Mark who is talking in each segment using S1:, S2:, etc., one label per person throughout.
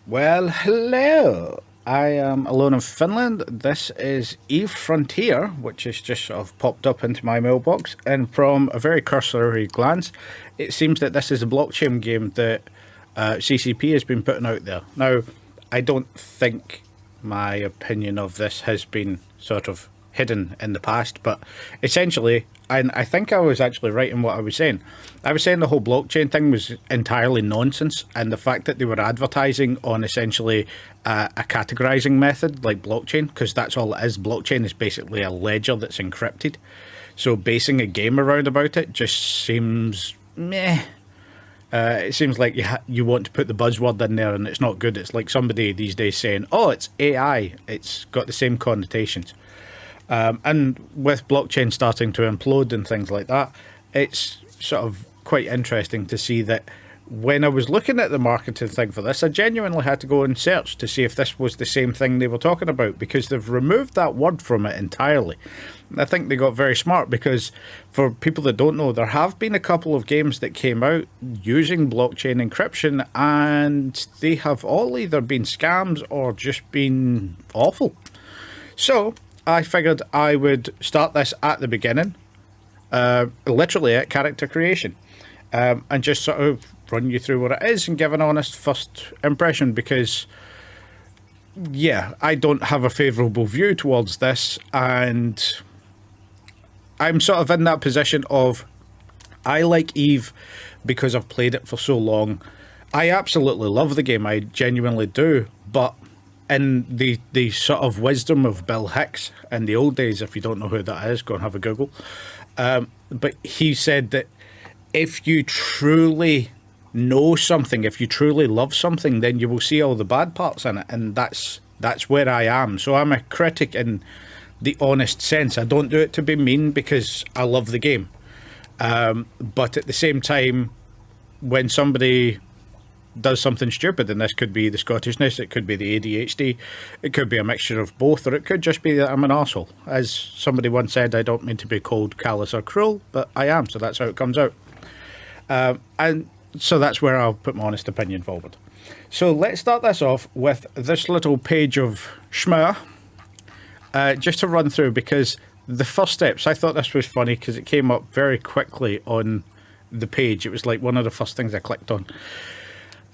S1: Well, hello. I am alone in Finland. This is Eve Frontier, which has just sort of popped up into my mailbox. And from a very cursory glance, it seems that this is a blockchain game that CCP has been putting out there. Now, I don't think my opinion of this has been sort of hidden in the past, but essentially, and I think I was actually right in what I was saying. I was saying the whole blockchain thing was entirely nonsense, and the fact that they were advertising on essentially a categorizing method like blockchain, because that's all it is. Blockchain is basically a ledger that's encrypted. So basing a game around about it just seems meh. It seems like you want to put the buzzword in there and it's not good. It's like somebody these days saying, oh, it's AI. It's got the same connotations. And with blockchain starting to implode and things like that, it's sort of quite interesting to see that when I was looking at the marketing thing for this, I genuinely had to go and search to see if this was the same thing they were talking about, because they've removed that word from it entirely. I think they got very smart, because for people that don't know, there have been a couple of games that came out using blockchain encryption, and they have all either been scams or just been awful. So I figured I would start this at the beginning, literally at character creation, and just sort of run you through what it is and give an honest first impression, because yeah, I don't have a favourable view towards this, and I'm sort of in that position of, I like Eve because I've played it for so long. I absolutely love the game, I genuinely do, but in the sort of wisdom of Bill Hicks in the old days, if you don't know who that is, go and have a Google. But he said that if you truly know something, if you truly love something, then you will see all the bad parts in it, and that's where I am. So I'm a critic in the honest sense. I don't do it to be mean because I love the game. But at the same time, when somebody does something stupid, and this could be the Scottishness, it could be the ADHD, it could be a mixture of both, or it could just be that I'm an arsehole. As somebody once said, I don't mean to be cold, callous or cruel, but I am, so that's how it comes out. And so that's where I'll put my honest opinion forward. So let's start this off with this little page of schmur, just to run through, because the first steps, I thought this was funny because it came up very quickly on the page. It was like one of the first things I clicked on.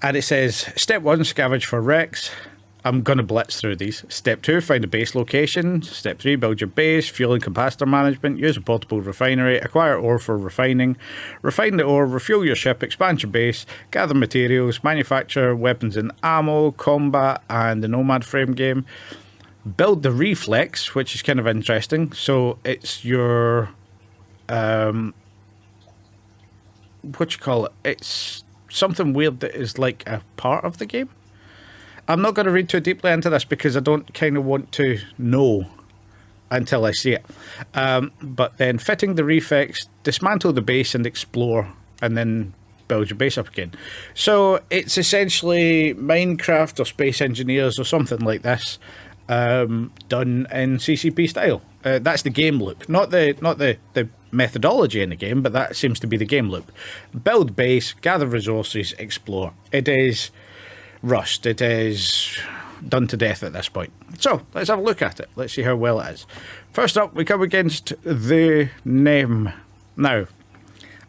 S1: And it says, step 1, scavenge for wrecks. I'm going to blitz through these. Step 2, find a base location. Step 3, build your base. Fuel and capacitor management. Use a portable refinery. Acquire ore for refining. Refine the ore. Refuel your ship. Expand your base. Gather materials. Manufacture weapons and ammo. Combat and the Nomad frame game. Build the reflex, which is kind of interesting. So it's your... what you call it? It's something weird that is like a part of the game. I'm not going to read too deeply into this because I don't kind of want to know until I see it. But then fitting the reflex, dismantle the base and explore, and then build your base up again. So it's essentially Minecraft or Space Engineers or something like this, done in CCP style. That's the game loop, not the methodology in the game, but that seems to be the game loop. Build base, gather resources, explore. It is rushed. It is done to death at this point. So let's have a look at it. Let's see how well it is. First up, we come against the name. Now,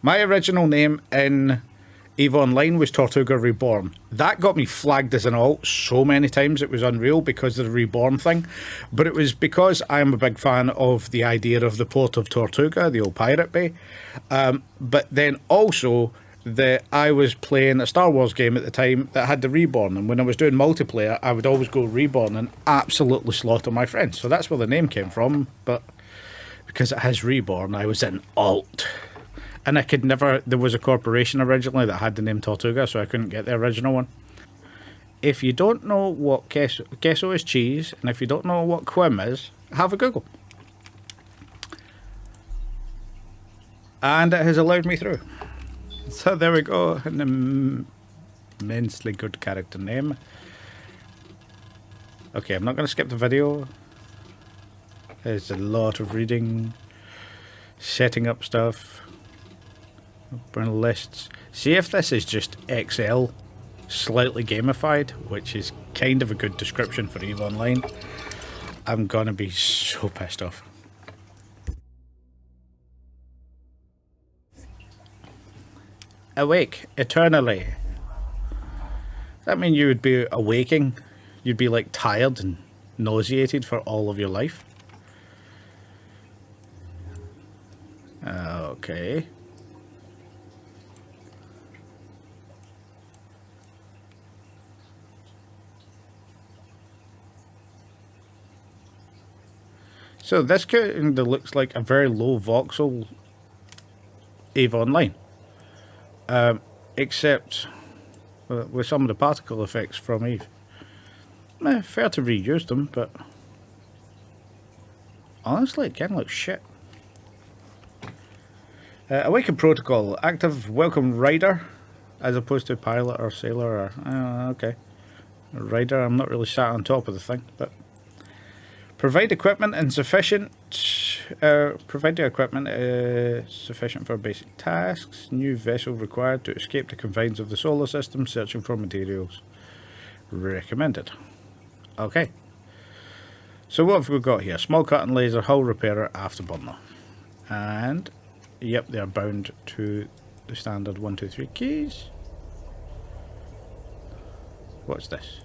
S1: my original name in EVE Online was Tortuga Reborn. That got me flagged as an alt so many times it was unreal because of the Reborn thing. But it was because I'm a big fan of the idea of the port of Tortuga, the old pirate bay. But then also that I was playing a Star Wars game at the time that had the Reborn. And when I was doing multiplayer, I would always go Reborn and absolutely slaughter my friends. So that's where the name came from. But because it has Reborn, I was an alt. And I could never, there was a corporation originally that had the name Tortuga, so I couldn't get the original one. If you don't know what queso is cheese, and if you don't know what quim is, have a Google. And it has allowed me through. So there we go, an immensely good character name. Okay, I'm not going to skip the video. There's a lot of reading, setting up stuff. Open lists. See if this is just Excel slightly gamified, which is kind of a good description for EVE Online, I'm gonna be so pissed off. Awake eternally. That mean you would be awaking? You'd be like tired and nauseated for all of your life? Okay. So this kind of looks like a very low voxel EVE Online. Except with some of the particle effects from EVE. Fair to reuse them, but honestly it kind of looks shit. Awaken protocol, active welcome rider, as opposed to pilot or sailor or, okay. Rider, I'm not really sat on top of the thing, but provide equipment insufficient. Provide the equipment sufficient for basic tasks. New vessel required to escape the confines of the solar system, searching for materials. Recommended. Okay. So what have we got here? Small cut and laser, hull repairer, afterburner. And, yep, they're bound to the standard 1, 2, 3 keys. What's this?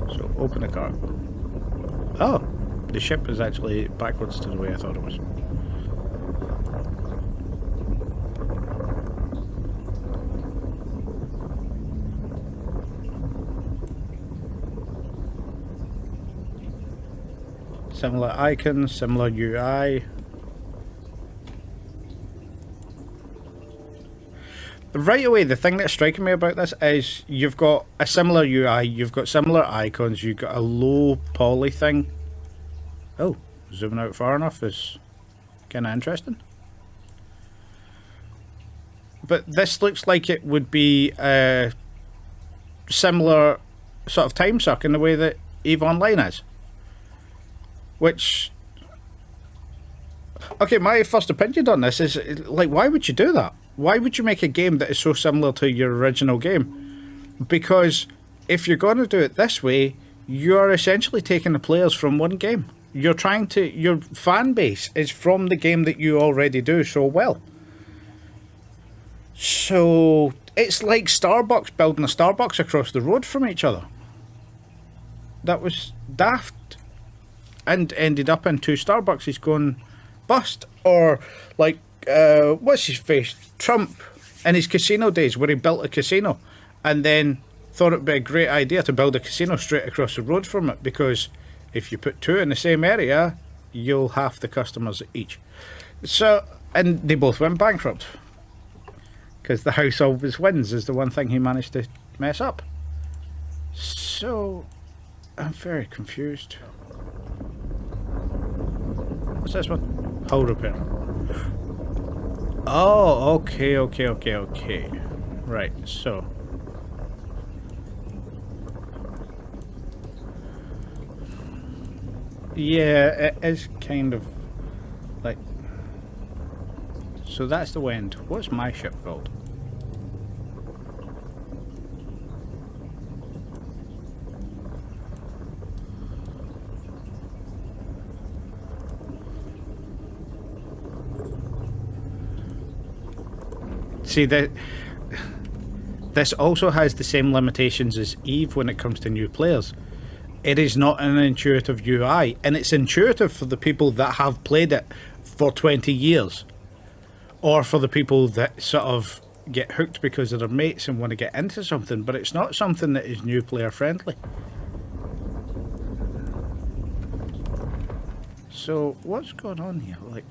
S1: So open the cargo. Oh, the ship is actually backwards to the way I thought it was. Similar icons, similar UI. Right away, the thing that's striking me about this is you've got a similar UI, you've got similar icons, you've got a low poly thing. Oh, zooming out far enough is kind of interesting. But this looks like it would be a similar sort of time suck in the way that EVE Online is. Which, okay, my first opinion on this is, like, why would you do that? Why would you make a game that is so similar to your original game? Because if you're going to do it this way, you're essentially taking the players from one game. You're trying to, your fan base is from the game that you already do so well. So it's like Starbucks building a Starbucks across the road from each other. That was daft. And ended up in 2 Starbucks going bust. Or like, what's his face? Trump in his casino days, where he built a casino and then thought it'd be a great idea to build a casino straight across the road from it, because if you put 2 in the same area, you'll have the customers each. So, and they both went bankrupt, because the house always wins is the one thing he managed to mess up. So, I'm very confused. What's this one? Hull repair. Oh, okay. Right, so. Yeah, it is kind of like. So that's the wind. What's my ship called? See, that this also has the same limitations as EVE when it comes to new players. It is not an intuitive UI, and it's intuitive for the people that have played it for 20 years, or for the people that sort of get hooked because of their mates and want to get into something, but it's not something that is new player friendly. So what's going on here? Like,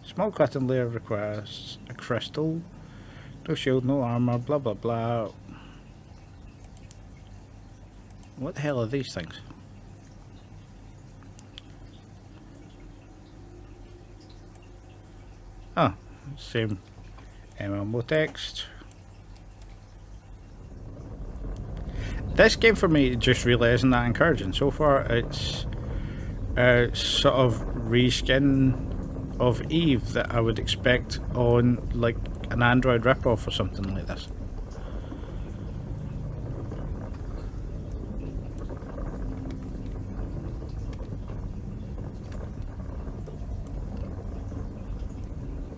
S1: small cutting layer requires a crystal, no shield, no armor, blah blah blah. What the hell are these things? Oh, same MMO text. This game for me just really isn't that encouraging. So far it's sort of reskin of Eve that I would expect on like an Android ripoff or something like this.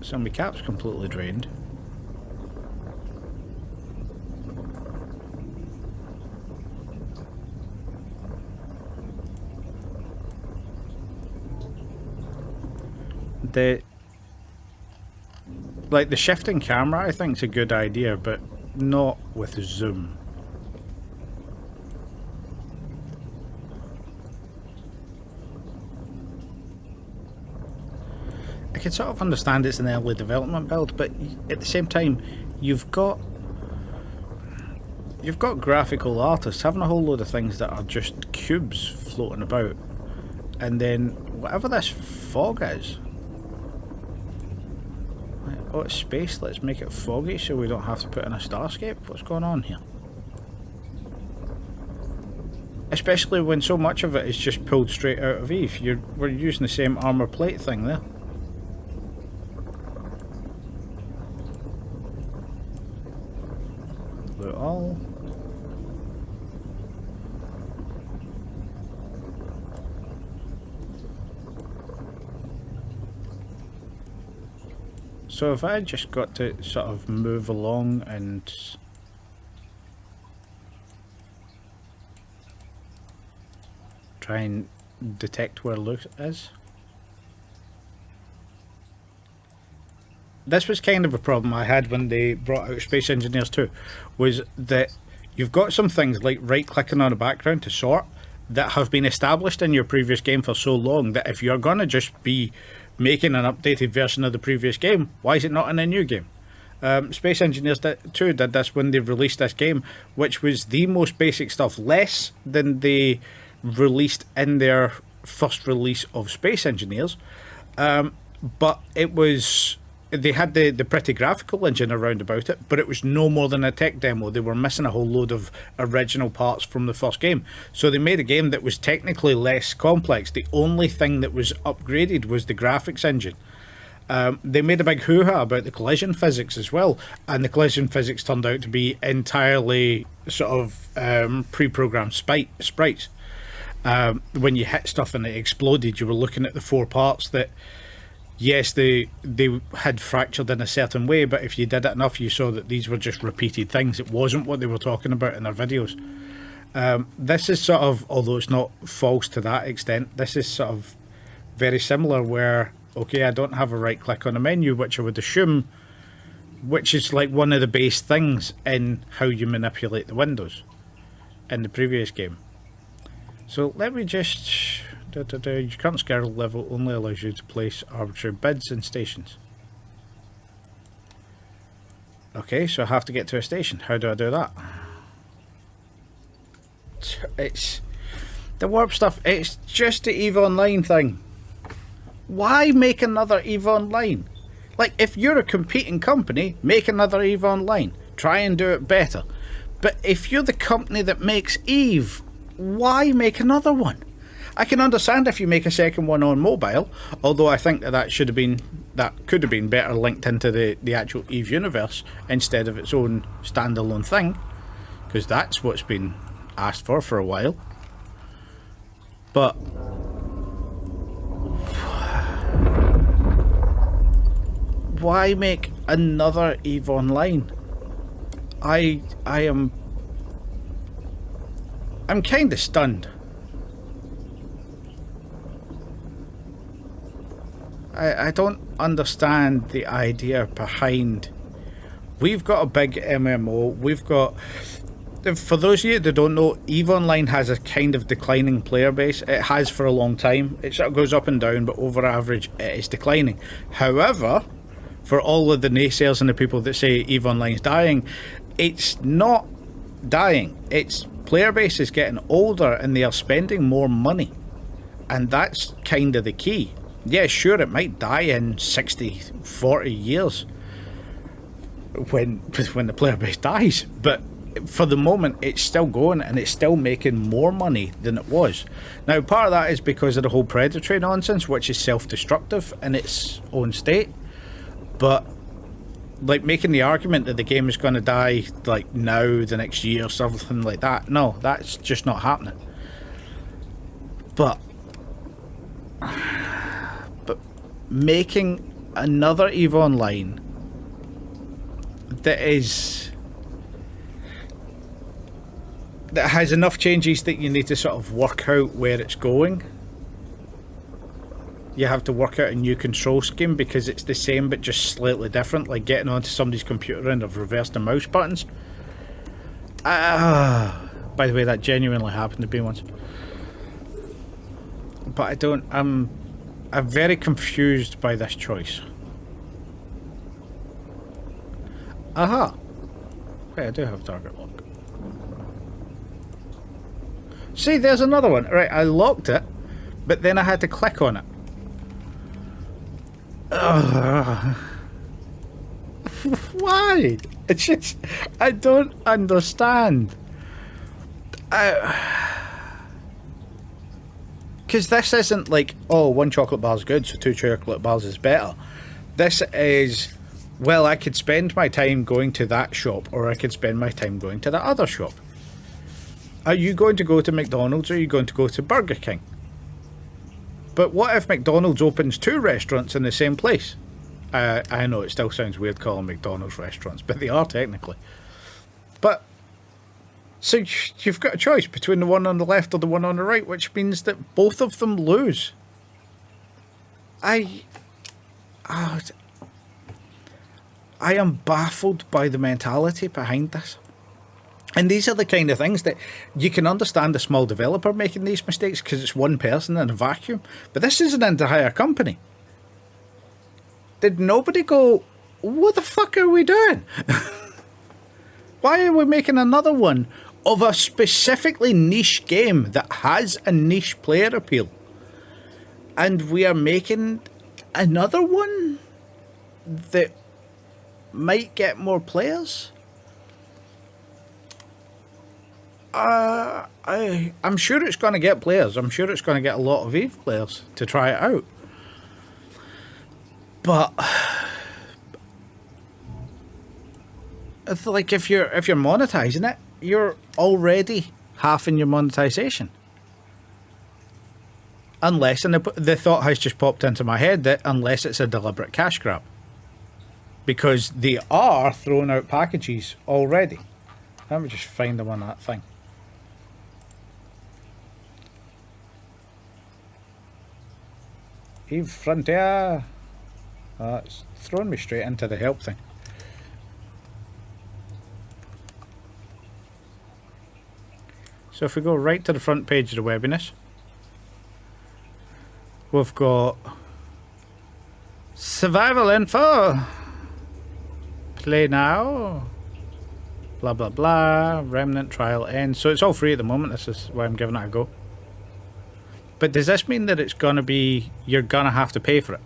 S1: So my cap's completely drained. The shifting camera I think is a good idea, but not with zoom. I can sort of understand it's an early development build, but at the same time you've got graphical artists having a whole load of things that are just cubes floating about, and then whatever this fog is. Oh, it's space. Let's make it foggy so we don't have to put in a starscape. What's going on here? Especially when so much of it is just pulled straight out of Eve. We're using the same armor plate thing there. Loot all. So if I just got to sort of move along and try and detect where Luke is. This was kind of a problem I had when they brought out Space Engineers 2, was that you've got some things like right clicking on a background to sort that have been established in your previous game for so long that if you're going to just be making an updated version of the previous game, why is it not in a new game? Space Engineers 2 did this when they released this game, which was the most basic stuff, less than they released in their first release of Space Engineers, but it was, they had the pretty graphical engine around about it, but it was no more than a tech demo. They were missing a whole load of original parts from the first game, so they made a game that was technically less complex. The only thing that was upgraded was the graphics engine. They made a big hoo-ha about the collision physics as well, and the collision physics turned out to be entirely sort of pre-programmed sprites. When you hit stuff and it exploded, you were looking at the four parts that, yes, they had fractured in a certain way, but if you did it enough, you saw that these were just repeated things. It wasn't what they were talking about in their videos. This is sort of, although it's not false to that extent, this is sort of very similar where, okay, I don't have a right click on a menu, which I would assume, which is like one of the base things in how you manipulate the windows in the previous game. So let me just... Your current skill level only allows you to place arbitrary bids in stations. Okay, so I have to get to a station. How do I do that? It's the warp stuff. It's just the EVE Online thing. Why make another EVE Online? Like, if you're a competing company, make another EVE Online. Try and do it better. But if you're the company that makes EVE, why make another one? I can understand if you make a second one on mobile, although I think that should have been, that could have been better linked into the actual EVE universe instead of its own standalone thing, because that's what's been asked for a while. But why make another EVE Online? I'm kind of stunned. I don't understand the idea behind. We've got a big MMO. We've got, for those of you that don't know, EVE Online has a kind of declining player base. It has for a long time. It sort of goes up and down, but over average it is declining. However, for all of the naysayers and the people that say EVE Online is dying, it's not dying. Its player base is getting older and they are spending more money, and that's kind of the key. Yeah, sure, it might die in 60-40 years when the player base dies, but for the moment, it's still going and it's still making more money than it was. Now, part of that is because of the whole predatory nonsense, which is self-destructive in its own state. But, like, making the argument that the game is going to die, like, now, the next year, or something like that, no, that's just not happening. But making another EVE Online that has enough changes that you need to sort of work out where it's going. You have to work out a new control scheme because it's the same but just slightly different, like getting onto somebody's computer and have reversed the mouse buttons. By the way, that genuinely happened to me once. But I'm very confused by this choice. Aha! Wait, I do have target lock. See, there's another one. Right, I locked it, but then I had to click on it. Why? It's just, I don't understand. Because this isn't like, oh, one chocolate bar is good, so two chocolate bars is better. This is, well, I could spend my time going to that shop, or I could spend my time going to that other shop. Are you going to go to McDonald's, or are you going to go to Burger King? But what if McDonald's opens two restaurants in the same place? I know it still sounds weird calling McDonald's restaurants, but they are technically. But, so you've got a choice between the one on the left or the one on the right, which means that both of them lose. I am baffled by the mentality behind this. And these are the kind of things that you can understand a small developer making these mistakes because it's one person in a vacuum. But this is an entire company. Did nobody go, what the fuck are we doing? Why are we making another one of a specifically niche game that has a niche player appeal? And we are making another one that might get more players? I'm sure it's going to get players. I'm sure it's going to get a lot of EVE players to try it out. But it's like if you're monetizing it, you're already halving your monetization. Unless, and the thought has just popped into my head that unless it's a deliberate cash grab, because they are throwing out packages already. Let me just find them on that thing. EVE Frontier. It's thrown me straight into the help thing. So if we go right to the front page of the webiness, we've got survival info, play now, blah blah blah, remnant trial ends. So it's all free at the moment. This is why I'm giving it a go. But does this mean that it's gonna be, you're gonna have to pay for it?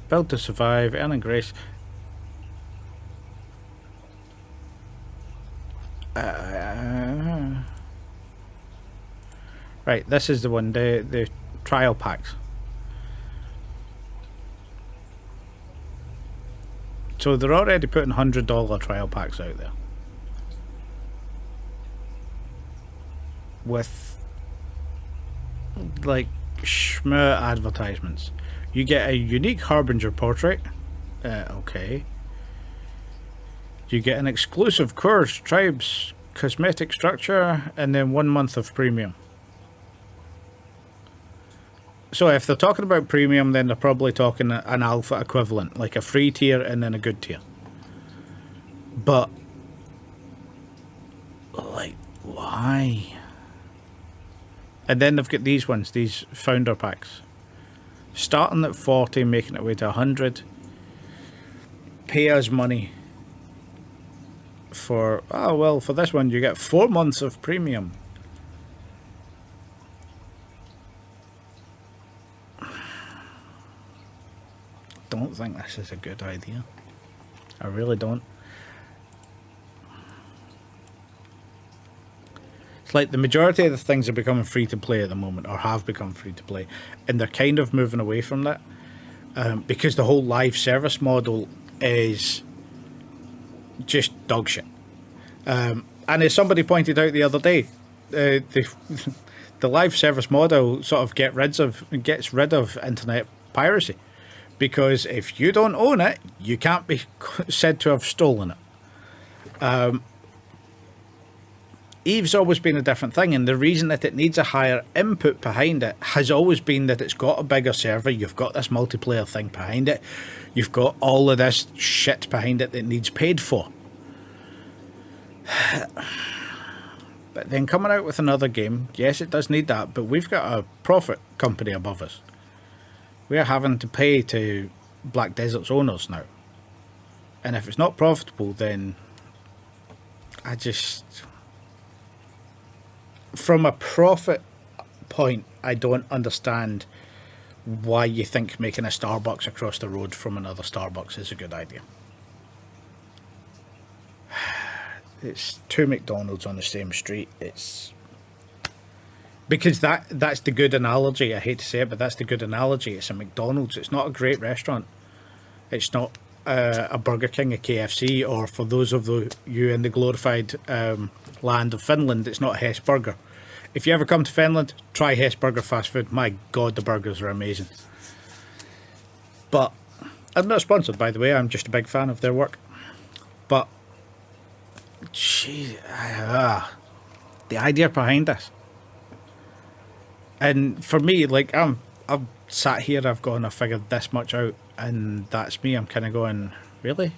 S1: Build to survive, earning grace. Right, this is the one, the trial packs. So they're already putting $100 trial packs out there. With like schmur advertisements. You get a unique Harbinger portrait. Okay. You get an exclusive course, tribes, cosmetic structure, and then 1 month of premium. So if they're talking about premium, then they're probably talking an alpha equivalent, like a free tier and then a good tier. But, like, why? And then they've got these ones, these founder packs. Starting at 40, making it way to 100. Pay us money for, oh well, for this one you get 4 months of premium. Don't think this is a good idea. I really don't. It's like the majority of the things are becoming free to play at the moment, or have become free to play, and they're kind of moving away from that because the whole live service model is just dog shit. And as somebody pointed out the other day, the live service model sort of gets rid of internet piracy, because if you don't own it, you can't be said to have stolen it. Eve's always been a different thing, and the reason that it needs a higher input behind it has always been that it's got a bigger server, you've got this multiplayer thing behind it, you've got all of this shit behind it that needs paid for. But then coming out with another game, yes, it does need that, but we've got a profit company above us. We're having to pay to Black Desert's owners now. And if it's not profitable, then I just... From a profit point, I don't understand why you think making a Starbucks across the road from another Starbucks is a good idea. It's two McDonald's on the same street. It's because that's the good analogy. I hate to say it, but that's the good analogy. It's a McDonald's. It's not a great restaurant. It's not a Burger King, a KFC, or for those of you in the glorified land of Finland, it's not Hess Burger. If you ever come to Finland, try Hess Burger fast food. My God, the burgers are amazing. But I'm not sponsored, by the way. I'm just a big fan of their work. But gee, the idea behind this, and for me, like I've sat here, I've gone, I figured this much out, and that's me. I'm kind of going, really?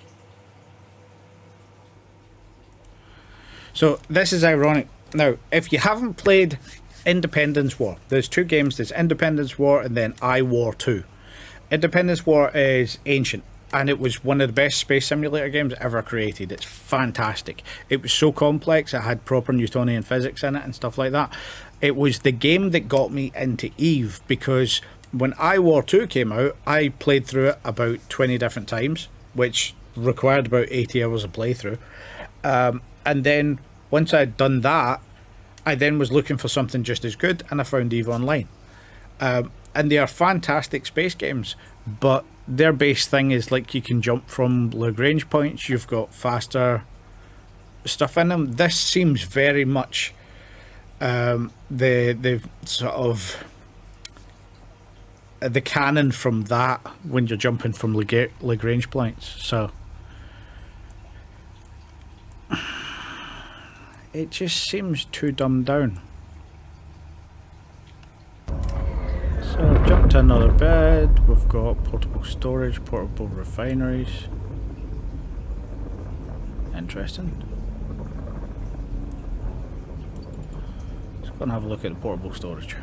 S1: So this is ironic. Now, if you haven't played Independence War, there's two games. There's Independence War and then I War 2. Independence War is ancient, and it was one of the best space simulator games ever created. It's fantastic. It was so complex, it had proper Newtonian physics in it and stuff like that. It was the game that got me into Eve, because when I War 2 came out, I played through it about 20 different times, which required about 80 hours of playthrough. And then once I'd done that, I then was looking for something just as good, and I found Eve Online. And they are fantastic space games, but their base thing is like you can jump from Lagrange points, you've got faster stuff in them. This seems very much the sort of the canon from that when you're jumping from Lagrange points. So it just seems too dumbed down. So I've jumped to another bed. We've got portable storage, portable refineries. Interesting. Let's go and have a look at the portable storage.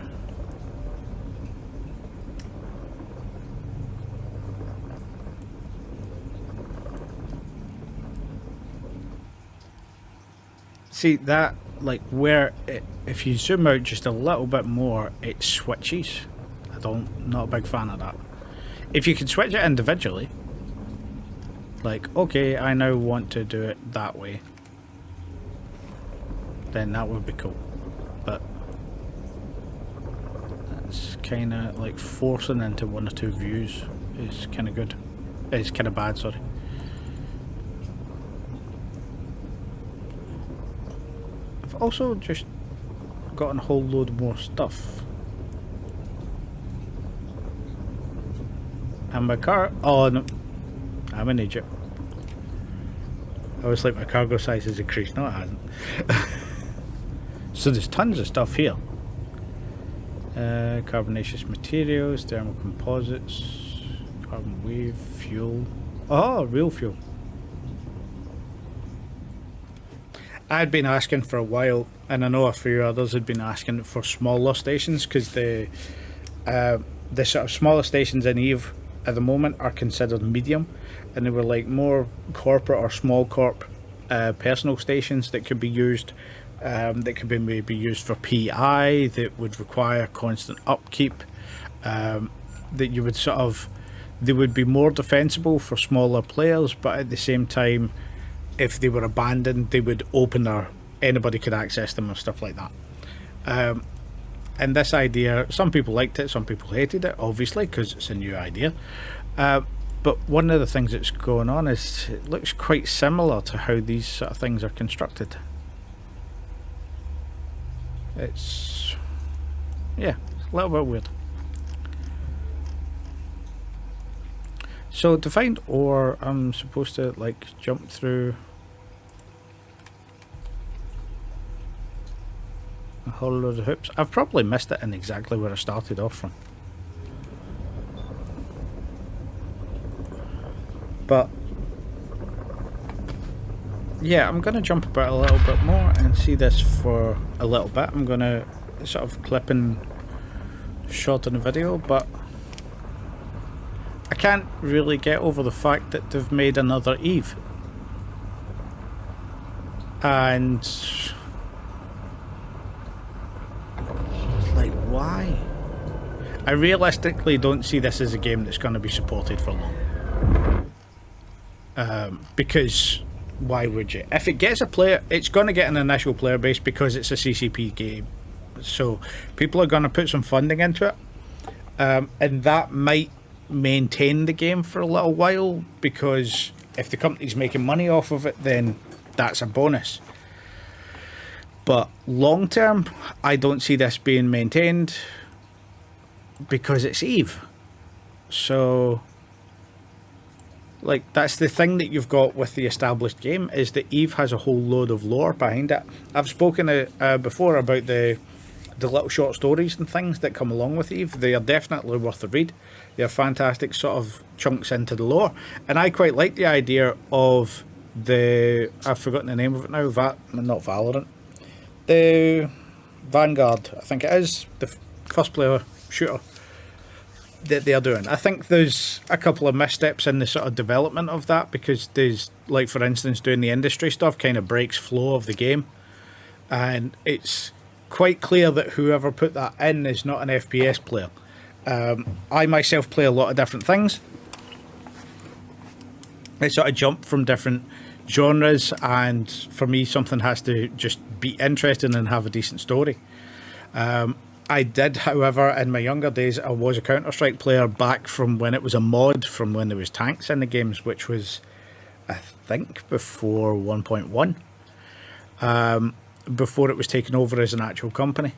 S1: See that, like where it, if you zoom out just a little bit more, it switches. Not a big fan of that. If you could switch it individually, like okay, I now want to do it that way, then that would be cool. But that's kind of like forcing into one or two views is kind of good. It's kind of bad, sorry. I've also just gotten a whole load more stuff. And my car, oh no, I'm in Egypt. I was like, my cargo size has increased. No, it hasn't. So there's tons of stuff here. Carbonaceous materials, thermal composites, carbon wave, fuel. Oh, real fuel. I'd been asking for a while, and I know a few others had been asking for smaller stations, because the sort of smaller stations in Eve at the moment are considered medium, and they were like more corporate or small corp personal stations that could be used, that could be maybe used for PI, that would require constant upkeep, that you would sort of they would be more defensible for smaller players, but at the same time, if they were abandoned, they would open or anybody could access them and stuff like that. And this idea, some people liked it, some people hated it, obviously, because it's a new idea. But one of the things that's going on is it looks quite similar to how these sort of things are constructed. It's, yeah, a little bit weird. So to find ore, I'm supposed to like jump through a whole load of hoops. I've probably missed it in exactly where I started off from. But yeah, I'm going to jump about a little bit more and see this for a little bit. I'm going to sort of clip and shorten the video, but I can't really get over the fact that they've made another Eve. And like, why? I realistically don't see this as a game that's going to be supported for long. Because why would you? If it gets a player, it's going to get an initial player base because it's a CCP game. So people are going to put some funding into it. And that might maintain the game for a little while, because if the company's making money off of it, then that's a bonus. But long term, I don't see this being maintained because it's Eve. So like, that's the thing that you've got with the established game, is that Eve has a whole load of lore behind it. I've spoken before about the little short stories and things that come along with Eve. They are definitely worth a read. They're fantastic sort of chunks into the lore. And I quite like the idea of the, I've forgotten the name of it now, not Valorant, the Vanguard, I think it is, the first player shooter that they're doing. I think there's a couple of missteps in the sort of development of that, because there's, like for instance, doing the industry stuff kind of breaks flow of the game, and it's quite clear that whoever put that in is not an FPS player. I myself play a lot of different things. I sort of jump from different genres, and for me something has to just be interesting and have a decent story. I did, however, in my younger days, I was a Counter-Strike player back from when it was a mod, from when there was tanks in the games, which was, I think, before 1.1, before it was taken over as an actual company.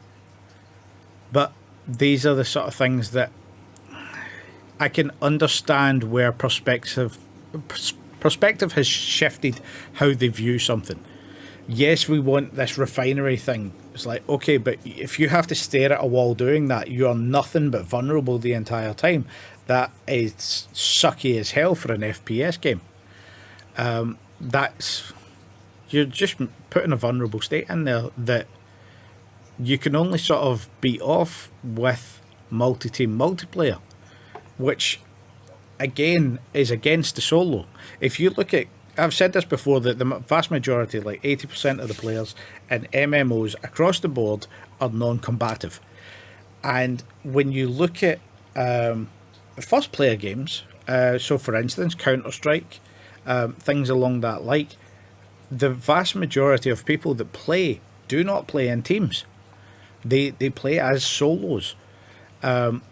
S1: But these are the sort of things that I can understand where perspective has shifted how they view something. Yes, we want this refinery thing. It's like, okay, but if you have to stare at a wall doing that, you are nothing but vulnerable the entire time. That is sucky as hell for an FPS game. You're just putting a vulnerable state in there that you can only sort of beat off with multi-team multiplayer, which again is against the solo. If you look at, I've said this before, that the vast majority, like 80% of the players in MMOs across the board, are non-combative. And when you look at first player games, so for instance Counter-Strike, things along that like, the vast majority of people that play do not play in teams. They play as solos, and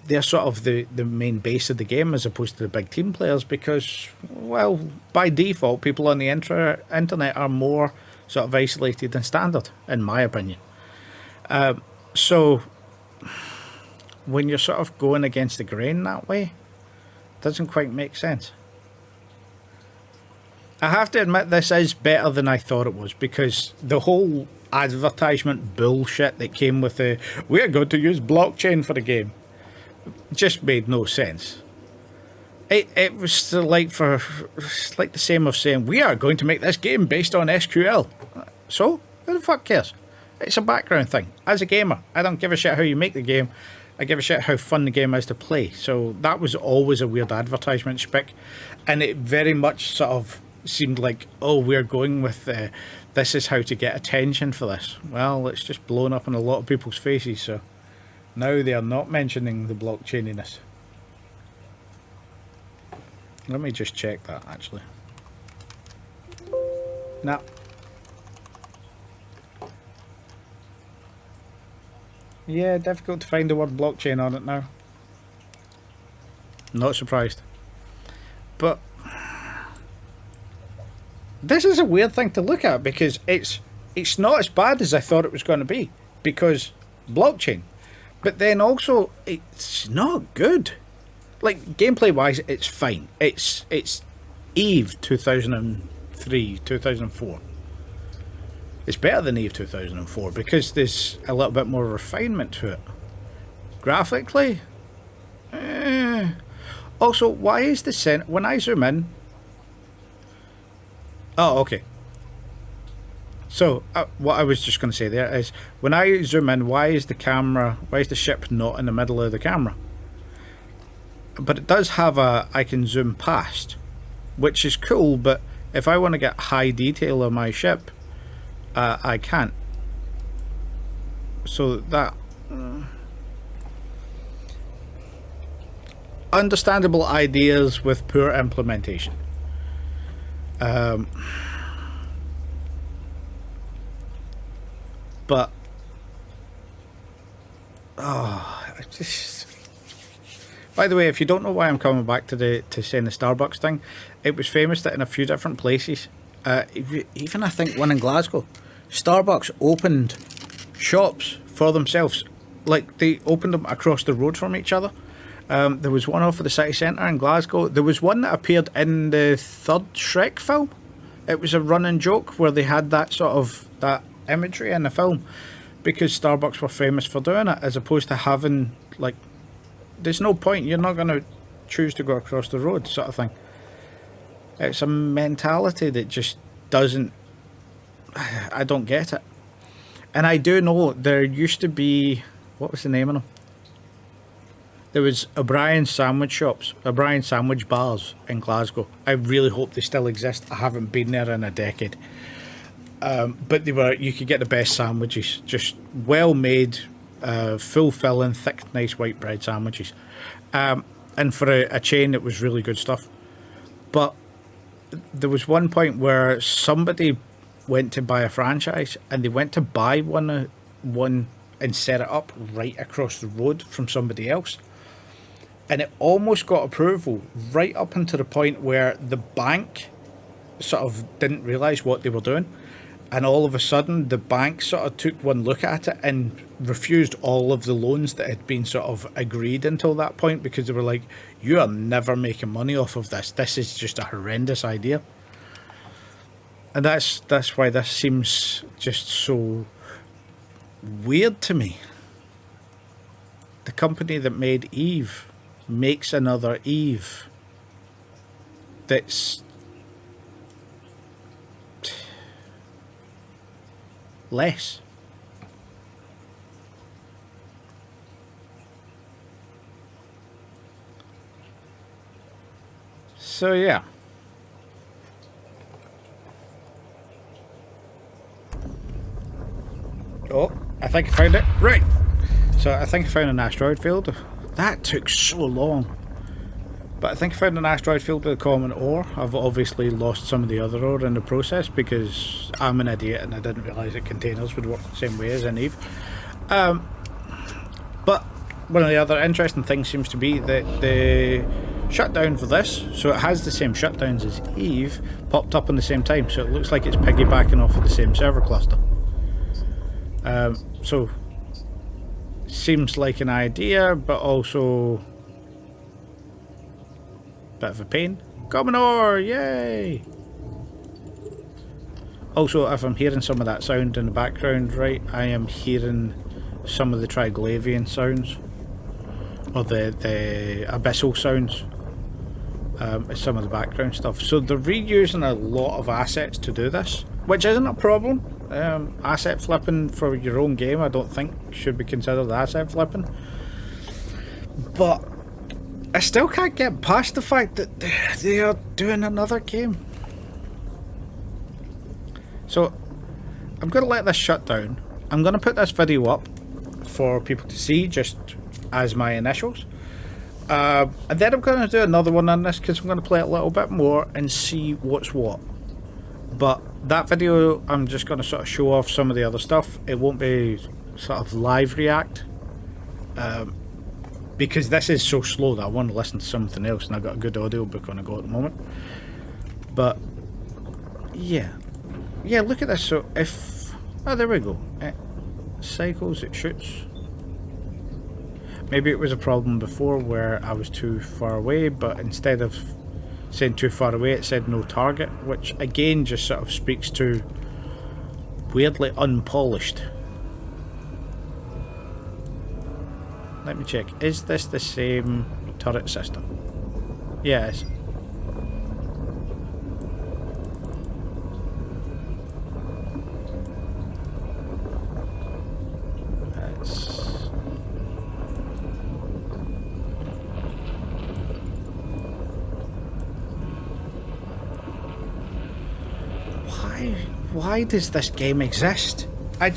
S1: they're sort of the main base of the game as opposed to the big team players, because, well, by default, people on the internet are more sort of isolated than standard, in my opinion. So when you're sort of going against the grain that way, it doesn't quite make sense. I have to admit, this is better than I thought it was, because the whole advertisement bullshit that came with the, we're going to use blockchain for the game, just made no sense. It was like the same of saying, we are going to make this game based on SQL. So who the fuck cares? It's a background thing. As a gamer, I don't give a shit how you make the game. I give a shit how fun the game is to play. So that was always a weird advertisement spick, and it very much sort of seemed like, oh, we're going with this is how to get attention for this. Well, it's just blown up in a lot of people's faces, so now they are not mentioning the blockchaininess. Let me just check that, actually. No. Yeah, difficult to find the word blockchain on it now. Not surprised. But this is a weird thing to look at because it's not as bad as I thought it was going to be because blockchain. But then also it's not good. Like gameplay wise it's fine. It's Eve 2003, 2004. It's better than Eve 2004 because there's a little bit more refinement to it. Graphically, also, why is the center when I zoom in? Oh, okay. So what I was just going to say there is when I zoom in, why is the ship not in the middle of the camera? But it does have I can zoom past, which is cool. But if I want to get high detail of my ship, I can't. So that understandable ideas with poor implementation. But I just. By the way, if you don't know why I'm coming back to saying the Starbucks thing, it was famous that in a few different places, even I think one in Glasgow, Starbucks opened shops for themselves. Like they opened them across the road from each other. There was one off of the city centre in Glasgow. There was one that appeared in the third Shrek film. It was a running joke where they had that sort of that imagery in the film because Starbucks were famous for doing it, as opposed to having like, there's no point. You're not going to choose to go across the road, sort of thing. It's a mentality that just doesn't. I don't get it. And I do know there used to be, what was the name of them? There was O'Brien sandwich shops, O'Brien sandwich bars in Glasgow. I really hope they still exist. I haven't been there in a decade. But you could get the best sandwiches, just well made, full filling, thick, nice white bread sandwiches. And for a chain, it was really good stuff. But there was one point where somebody went to buy a franchise and they went to buy one and set it up right across the road from somebody else. And it almost got approval right up until the point where the bank sort of didn't realise what they were doing. And all of a sudden, the bank sort of took one look at it and refused all of the loans that had been sort of agreed until that point, because they were like, you are never making money off of this. This is just a horrendous idea. And that's why this seems just so weird to me. The company that made Eve makes another Eve that's less. So yeah. Oh, I think I found it. Right. So I think I found an asteroid field. That took so long. But I think I found an asteroid field with a common ore. I've obviously lost some of the other ore in the process because I'm an idiot and I didn't realise that containers would work the same way as in Eve. But one of the other interesting things seems to be that the shutdown for this, so it has the same shutdowns as Eve, popped up in the same time. So it looks like it's piggybacking off of the same server cluster. So seems like an idea, but also a bit of a pain. Common ore, yay! Also, if I'm hearing some of that sound in the background, right, I am hearing some of the Triglavian sounds, or the abyssal sounds. Some of the background stuff. So they're reusing a lot of assets to do this, which isn't a problem. Asset flipping for your own game, I don't think should be considered asset flipping. But I still can't get past the fact that they are doing another game. So I'm going to let this shut down. I'm going to put this video up for people to see just as my initials. And then I'm going to do another one on this because I'm going to play it a little bit more and see what's what. But that video, I'm just going to sort of show off some of the other stuff. It won't be sort of live react. Because this is so slow that I want to listen to something else, and I've got a good audio book on the go at the moment. But yeah, look at this. So if there we go, it cycles, it shoots. Maybe it was a problem before where I was too far away, but instead of saying too far away, it said no target, which again just sort of speaks to weirdly unpolished. Let me check. Is this the same turret system? Yeah, it is. Why does this game exist? I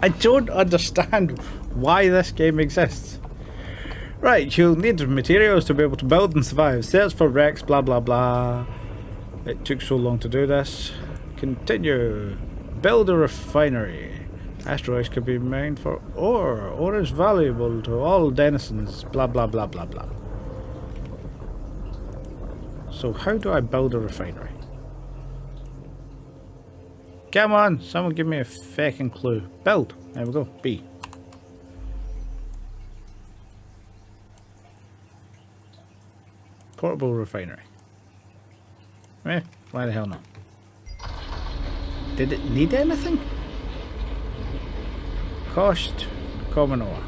S1: don't understand why this game exists. Right, you'll need materials to be able to build and survive. Search for wrecks, blah blah blah. It took so long to do this. Continue. Build a refinery. Asteroids could be mined for ore. Ore is valuable to all denizens, blah blah blah blah blah. So how do I build a refinery? Come on, someone give me a fucking clue. Build. There we go. B. Portable refinery. Why the hell not? Did it need anything? Cost. Common ore.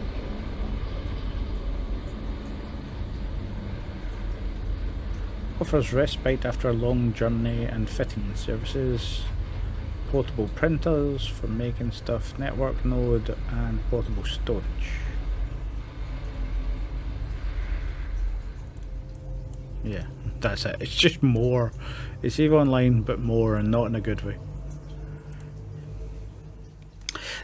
S1: Offers respite after a long journey and fitting services. Portable printers for making stuff, network node, and portable storage. Yeah, that's it. It's just more. It's EVE Online, but more, and not in a good way.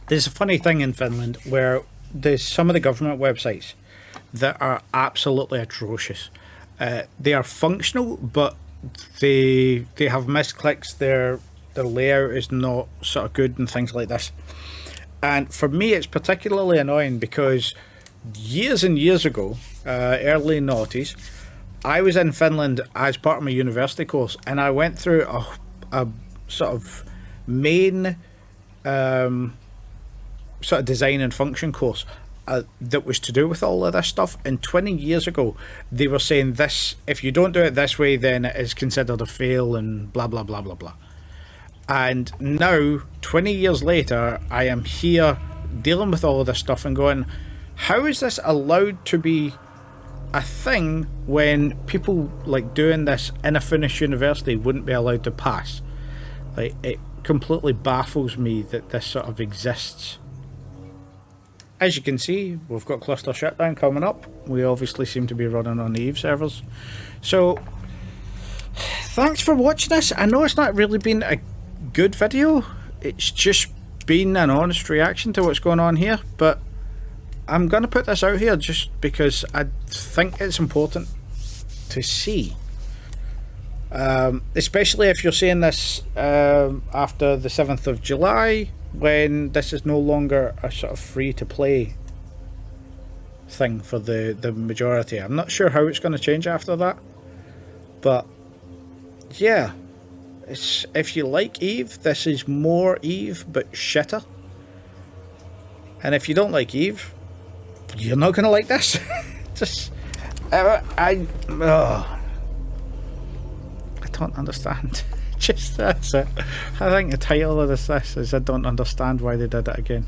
S1: There's a funny thing in Finland where there's some of the government websites that are absolutely atrocious. They are functional, but they have misclicks. The layout is not sort of good and things like this. And for me, it's particularly annoying because years and years ago, early noughties, I was in Finland as part of my university course, and I went through a sort of main sort of design and function course that was to do with all of this stuff. And 20 years ago, they were saying this: if you don't do it this way, then it is considered a fail, and blah blah blah blah blah. And now, 20 years later, I am here dealing with all of this stuff and going, how is this allowed to be a thing when people like doing this in a Finnish university wouldn't be allowed to pass? Like, it completely baffles me that this sort of exists. As you can see, we've got cluster shutdown coming up. We obviously seem to be running on the EVE servers. So, thanks for watching this. I know it's not really been a good video, it's just been an honest reaction to what's going on here, but I'm going to put this out here just because I think it's important to see, especially if you're seeing this after the 7th of July, when this is no longer a sort of free to play thing for the majority. I'm not sure how it's going to change after that, but yeah. If you like EVE, this is more EVE but shitter. And if you don't like EVE, you're not going to like this. Just I don't understand. Just that's it. I think the title of this is I don't understand why they did it again.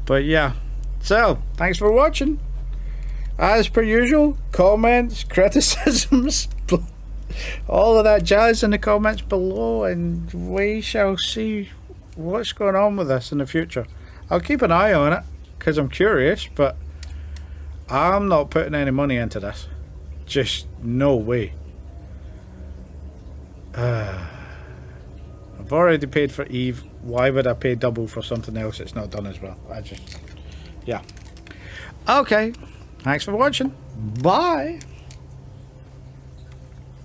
S1: But yeah, so thanks for watching. As per usual, comments, criticisms, all of that jazz in the comments below, and we shall see what's going on with this in the future. I'll keep an eye on it because I'm curious, but I'm not putting any money into this. Just no way. I've already paid for EVE. Why would I pay double for something else that's not done as well? Yeah. Okay. Thanks for watching. Bye.